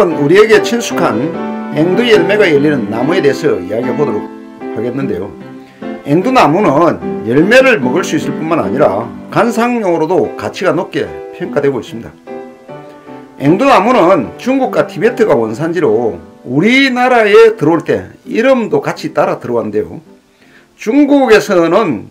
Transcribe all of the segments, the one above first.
오늘은 우리에게 친숙한 앵두 열매가 열리는 나무에 대해서 이야기해 보도록 하겠는데요. 앵두나무는 열매를 먹을 수 있을 뿐만 아니라 관상용으로도 가치가 높게 평가되고 있습니다. 앵두나무는 중국과 티베트가 원산지로 우리나라에 들어올 때 이름도 같이 따라 들어왔는데요. 중국에서는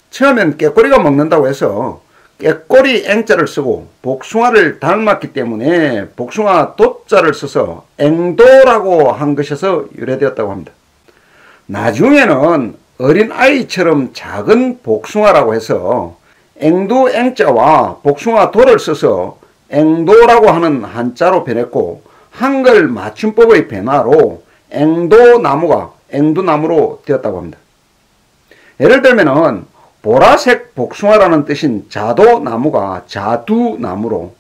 처음엔 깨꼬리가 먹는다고 해서 깨꼬리 앵자를 쓰고 복숭아를 닮았기 때문에 복숭아 도자를 써서 앵도라고 한 것에서 유래되었다고 합니다. 나중에는 어린아이처럼 작은 복숭아라고 해서 앵두 앵자와 복숭아 도를 써서 앵도라고 하는 한자로 변했고, 한글 맞춤법의 변화로 앵도나무가 앵두나무로 되었다고 합니다. 예를 들면은 보라색 복숭아라는 뜻인 자도나무가 자두나무로,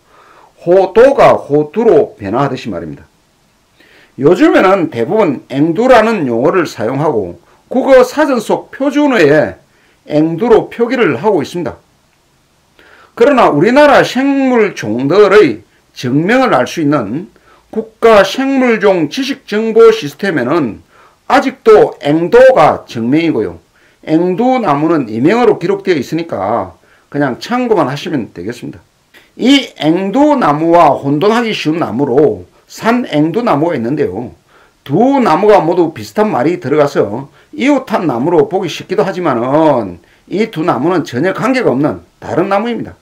호도가 호두로 변화하듯이 말입니다. 요즘에는 대부분 앵두라는 용어를 사용하고 국어 사전 속 표준어에 앵두로 표기를 하고 있습니다. 그러나 우리나라 생물 종들의 정명을 알 수 있는 국가 생물종 지식정보 시스템에는 아직도 앵도가 정명이고요, 앵두나무는 이명으로 기록되어 있으니까 그냥 참고만 하시면 되겠습니다. 이 앵두나무와 혼돈하기 쉬운 나무로 산앵두나무가 있는데요. 두 나무가 모두 비슷한 말이 들어가서 이웃한 나무로 보기 쉽기도 하지만은 이 두 나무는 전혀 관계가 없는 다른 나무입니다.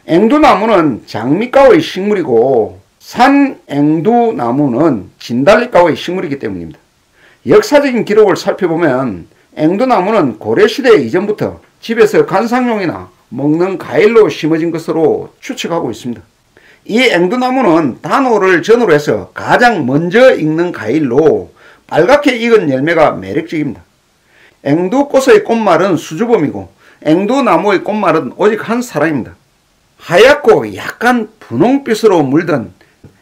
앵두나무는 장미과의 식물이고 산앵두나무는 진달래과의 식물이기 때문입니다. 역사적인 기록을 살펴보면 앵두나무는 고려시대 이전부터 집에서 관상용이나 먹는 과일로 심어진 것으로 추측하고 있습니다. 이 앵두나무는 단오를 전후로 해서 가장 먼저 익는 과일로 빨갛게 익은 열매가 매력적입니다. 앵두꽃의 꽃말은 수줍음이고 앵두나무의 꽃말은 오직 한 사랑입니다. 하얗고 약간 분홍빛으로 물든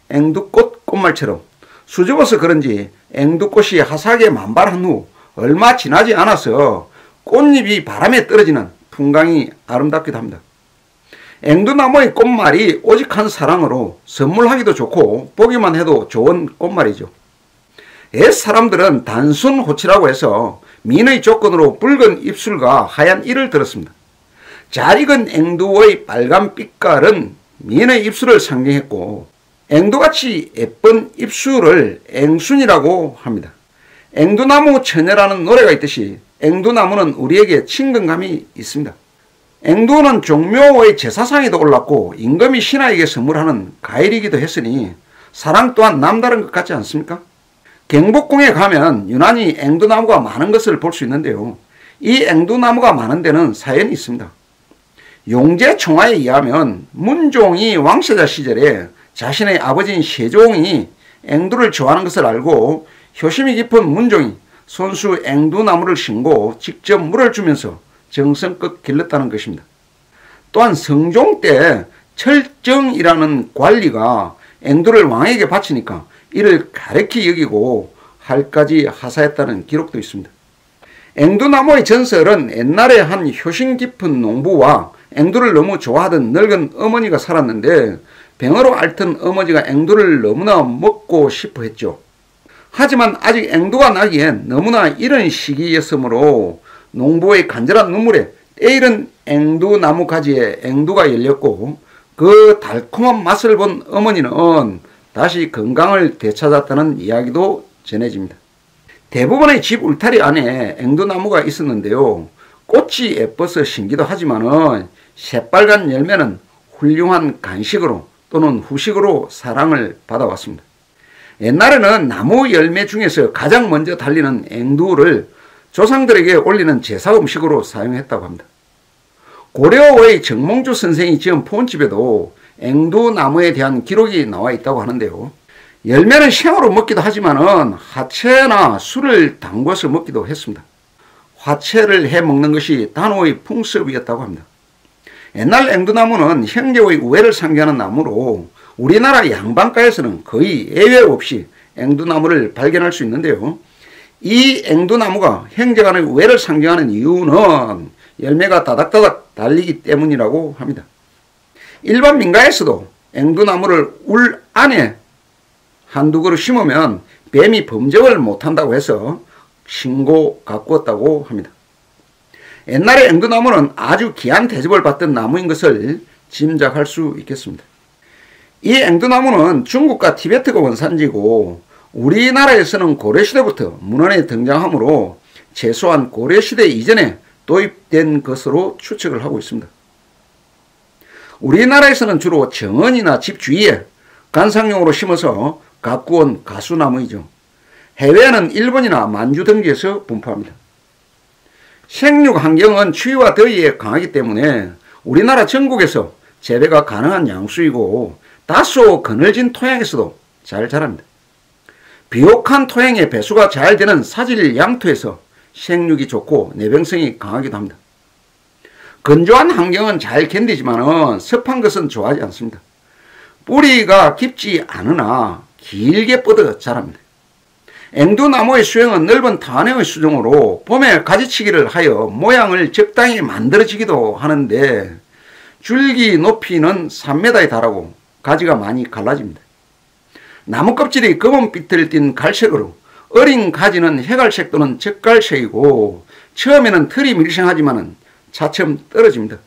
앵두꽃 꽃말처럼 수줍어서 그런지 앵두꽃이 화사하게 만발한 후 얼마 지나지 않아서 꽃잎이 바람에 떨어지는 풍광이 아름답기도 합니다. 앵두나무의 꽃말이 오직 한 사랑으로 선물하기도 좋고 보기만 해도 좋은 꽃말이죠. 옛 사람들은 단순 호치라고 해서 민의 조건으로 붉은 입술과 하얀 이를 들었습니다. 잘 익은 앵두의 빨간 빛깔은 민의 입술을 상징했고 앵두같이 예쁜 입술을 앵순이라고 합니다. 앵두나무 처녀라는 노래가 있듯이 앵두나무는 우리에게 친근감이 있습니다. 앵두는 종묘의 제사상에도 올랐고 임금이 신하에게 선물하는 과일이기도 했으니 사랑 또한 남다른 것 같지 않습니까? 경복궁에 가면 유난히 앵두나무가 많은 것을 볼 수 있는데요. 이 앵두나무가 많은 데는 사연이 있습니다. 용제총화에 의하면 문종이 왕세자 시절에 자신의 아버지인 세종이 앵두를 좋아하는 것을 알고 효심이 깊은 문종이 손수 앵두나무를 심고 직접 물을 주면서 정성껏 길렀다는 것입니다. 또한 성종 때 철정이라는 관리가 앵두를 왕에게 바치니까 이를 가르치 여기고 할까지 하사했다는 기록도 있습니다. 앵두나무의 전설은 옛날에 한 효심 깊은 농부와 앵두를 너무 좋아하던 늙은 어머니가 살았는데 병으로 앓던 어머니가 앵두를 너무나 먹고 싶어 했죠. 하지만 아직 앵두가 나기엔 너무나 이른 시기였으므로 농부의 간절한 눈물에 때이른 앵두나무 가지에 앵두가 열렸고 그 달콤한 맛을 본 어머니는 다시 건강을 되찾았다는 이야기도 전해집니다. 대부분의 집 울타리 안에 앵두나무가 있었는데요. 꽃이 예뻐서 심기도 하지만은 새빨간 열매는 훌륭한 간식으로 또는 후식으로 사랑을 받아왔습니다. 옛날에는 나무 열매 중에서 가장 먼저 달리는 앵두를 조상들에게 올리는 제사 음식으로 사용했다고 합니다. 고려의 정몽주 선생이 지은 포온집에도 앵두나무에 대한 기록이 나와 있다고 하는데요. 열매는 생으로 먹기도 하지만은 화채나 술을 담궈서 먹기도 했습니다. 화채를 해 먹는 것이 단오의 풍습이었다고 합니다. 옛날 앵두나무는 형제의 우애를 상징하는 나무로 우리나라 양반가에서는 거의 예외 없이 앵두나무를 발견할 수 있는데요. 이 앵두나무가 형제 간의 우애를 상징하는 이유는 열매가 다닥다닥 달리기 때문이라고 합니다. 일반 민가에서도 앵두나무를 울 안에 한두 그루 심으면 뱀이 범접을 못한다고 해서 신고 가꾸었다고 합니다. 옛날에 앵두나무는 아주 귀한 대접을 받던 나무인 것을 짐작할 수 있겠습니다. 이 앵두나무는 중국과 티베트가 원산지고 우리나라에서는 고려시대부터 문헌에 등장하므로 최소한 고려시대 이전에 도입된 것으로 추측을 하고 있습니다. 우리나라에서는 주로 정원이나 집 주위에 관상용으로 심어서 가꾸온 가수나무이죠. 해외에는 일본이나 만주 등지에서 분포합니다. 생육 환경은 추위와 더위에 강하기 때문에 우리나라 전국에서 재배가 가능한 양수이고 다소 그늘진 토양에서도 잘 자랍니다. 비옥한 토양에 배수가 잘 되는 사질 양토에서 생육이 좋고 내병성이 강하기도 합니다. 건조한 환경은 잘 견디지만 습한 것은 좋아하지 않습니다. 뿌리가 깊지 않으나 길게 뻗어 자랍니다. 앵두나무의 수형은 넓은 탄핵의 수종으로 봄에 가지치기를 하여 모양을 적당히 만들어지기도 하는데 줄기 높이는 3m에 달하고 가지가 많이 갈라집니다. 나무 껍질이 검은빛을 띤 갈색으로 어린 가지는 해갈색 또는 적갈색이고 처음에는 털이 밀생하지만 차츰 떨어집니다.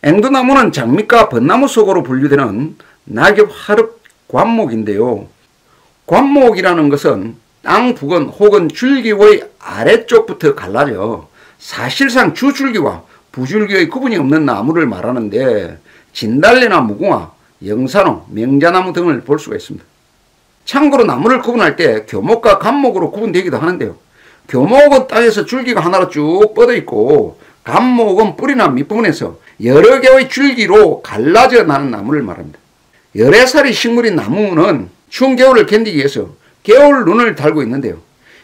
앵두나무는 장미과 벚나무 속으로 분류되는 낙엽 하릅 관목인데요. 관목이라는 것은 땅 부근 혹은 줄기의 아래쪽부터 갈라져 사실상 주줄기와 부줄기의 구분이 없는 나무를 말하는데 진달래나 무궁화, 영산호, 명자나무 등을 볼 수가 있습니다. 참고로 나무를 구분할 때 교목과 간목으로 구분되기도 하는데요. 교목은 땅에서 줄기가 하나로 쭉 뻗어 있고 간목은 뿌리나 밑부분에서 여러 개의 줄기로 갈라져 나는 나무를 말합니다. 열애살이 식물인 나무는 추운 겨울을 견디기 위해서 겨울눈을 달고 있는데요.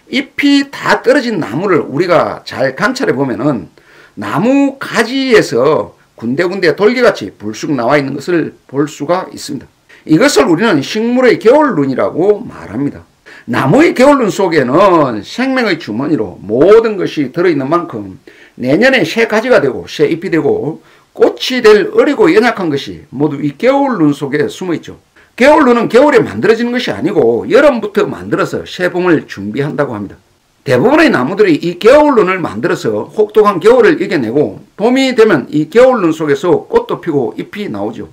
잎이 다 떨어진 나무를 우리가 잘 관찰해 보면은 나무 가지에서 군데군데 돌개같이 불쑥 나와 있는 것을 볼 수가 있습니다. 이것을 우리는 식물의 겨울눈이라고 말합니다. 나무의 겨울눈 속에는 생명의 주머니로 모든 것이 들어있는 만큼 내년에 새 가지가 되고 새 잎이 되고 꽃이 될 어리고 연약한 것이 모두 이 겨울눈 속에 숨어있죠. 겨울눈은 겨울에 만들어지는 것이 아니고 여름부터 만들어서 새 봄을 준비한다고 합니다. 대부분의 나무들이 이 겨울눈을 만들어서 혹독한 겨울을 이겨내고 봄이 되면 이 겨울눈 속에서 꽃도 피고 잎이 나오죠.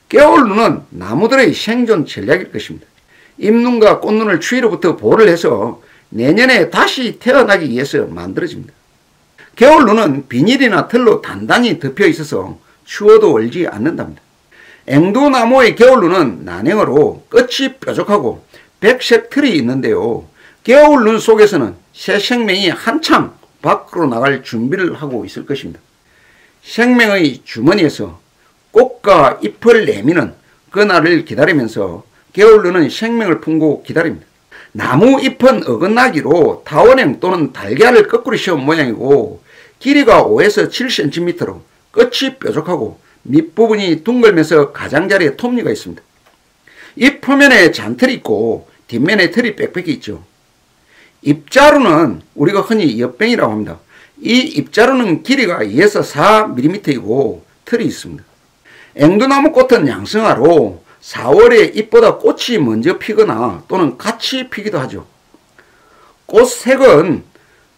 겨울눈은 나무들의 생존 전략일 것입니다. 잎눈과 꽃눈을 추위로부터 보호를 해서 내년에 다시 태어나기 위해서 만들어집니다. 겨울눈은 비닐이나 털로 단단히 덮여 있어서 추워도 얼지 않는답니다. 앵두나무의 겨울눈은 난행어로 끝이 뾰족하고 백색 털이 있는데요. 겨울눈 속에서는 새 생명이 한창 밖으로 나갈 준비를 하고 있을 것입니다. 생명의 주머니에서 꽃과 잎을 내미는 그날을 기다리면서 겨울눈은 생명을 품고 기다립니다. 나무 잎은 어긋나기로 타원형 또는 달걀을 거꾸로 씌운 모양이고 길이가 5에서 7cm로 끝이 뾰족하고 밑부분이 둥글면서 가장자리에 톱니가 있습니다. 잎 표면에 잔털이 있고 뒷면에 털이 빽빽히 있죠. 잎자루는 우리가 흔히 엿뱅이라고 합니다. 이 잎자루는 길이가 2에서 4mm이고 털이 있습니다. 앵두나무 꽃은 양성화로 4월에 잎보다 꽃이 먼저 피거나 또는 같이 피기도 하죠. 꽃색은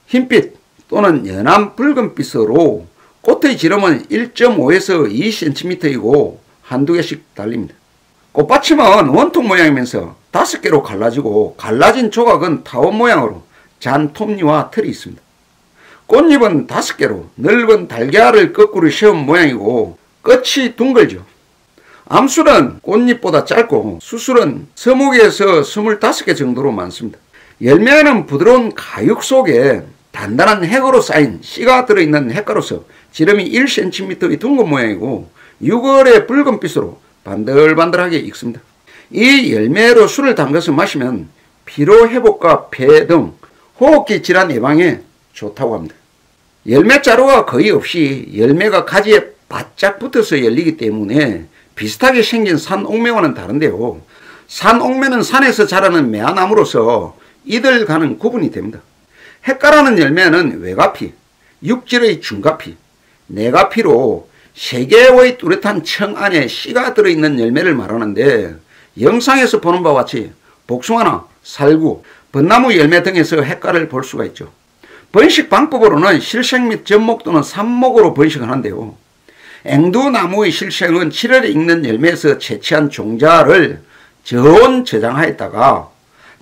흰빛 또는 연한 붉은빛으로 꽃의 지름은 1.5에서 2cm이고 한두 개씩 달립니다. 꽃받침은 원통 모양이면서 5개로 갈라지고 갈라진 조각은 타원 모양으로 잔 톱니와 털이 있습니다. 꽃잎은 5개로 넓은 달걀을 거꾸로 씌운 모양이고 끝이 둥글죠. 암술은 꽃잎보다 짧고 수술은 20개에서 25개 정도로 많습니다. 열매는 부드러운 가육 속에 단단한 핵으로 쌓인 씨가 들어있는 핵가로서 지름이 1cm의 둥근 모양이고 6월의 붉은빛으로 반들반들하게 익습니다. 이 열매로 술을 담가서 마시면 피로회복과 폐 등 호흡기 질환 예방에 좋다고 합니다. 열매자루가 거의 없이 열매가 가지에 바짝 붙어서 열리기 때문에 비슷하게 생긴 산옥매와는 다른데요. 산옥매는 산에서 자라는 매화나무로서 이들 가는 구분이 됩니다. 핵가라는 열매는 외가피, 육질의 중가피, 내가피로 3개의 뚜렷한 청 안에 씨가 들어있는 열매를 말하는데 영상에서 보는 바와 같이 복숭아나 살구, 벚나무 열매 등에서 핵과를 볼 수가 있죠. 번식 방법으로는 실생 및 접목 또는 삽목으로 번식을 하는데요. 앵두나무의 실생은 7월에 익는 열매에서 채취한 종자를 저온 저장하였다가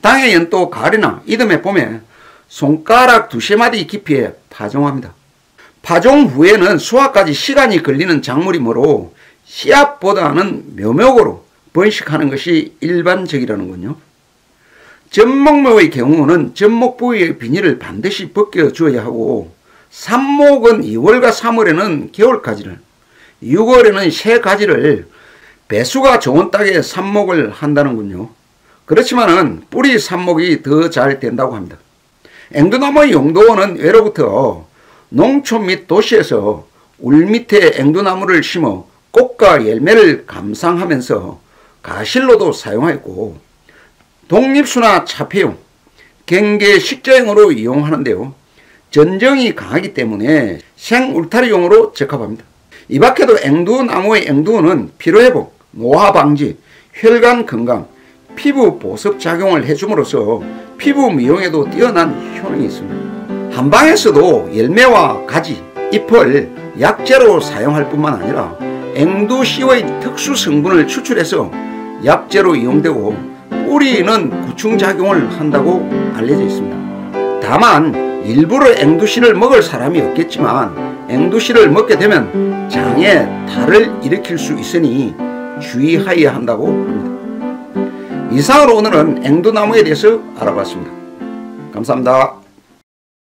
당해 연도 가을이나 이듬해 봄에 손가락 2~3마디 깊이에 파종합니다. 파종 후에는 수확까지 시간이 걸리는 작물이므로 씨앗보다는 묘목으로 번식하는 것이 일반적이라는군요. 접목묘의 경우는 접목 부위의 비닐을 반드시 벗겨주어야 하고 삽목은 2월과 3월에는 겨울가지를 6월에는 새가지를 배수가 좋은 땅에 삽목을 한다는군요. 그렇지만은 뿌리 삽목이 더 잘 된다고 합니다. 앵두나무의 용도는 예로부터 농촌 및 도시에서 울 밑에 앵두나무를 심어 꽃과 열매를 감상하면서 가실로도 사용하였고 독립수나 차폐용, 경계 식자용으로 이용하는데요. 전정이 강하기 때문에 생울타리용으로 적합합니다. 이 밖에도 앵두나무의 앵두는 피로회복, 노화방지, 혈관 건강, 피부 보습 작용을 해줌으로써 피부 미용에도 뛰어난 효능이 있습니다. 한방에서도 열매와 가지, 잎을 약재로 사용할 뿐만 아니라 앵두씨의 특수 성분을 추출해서 약재로 이용되고 뿌리는 구충작용을 한다고 알려져 있습니다. 다만 일부러 앵두씨를 먹을 사람이 없겠지만 앵두씨를 먹게 되면 장에 탈을 일으킬 수 있으니 주의하여야 한다고 합니다. 이상으로 오늘은 앵두나무에 대해서 알아봤습니다. 감사합니다.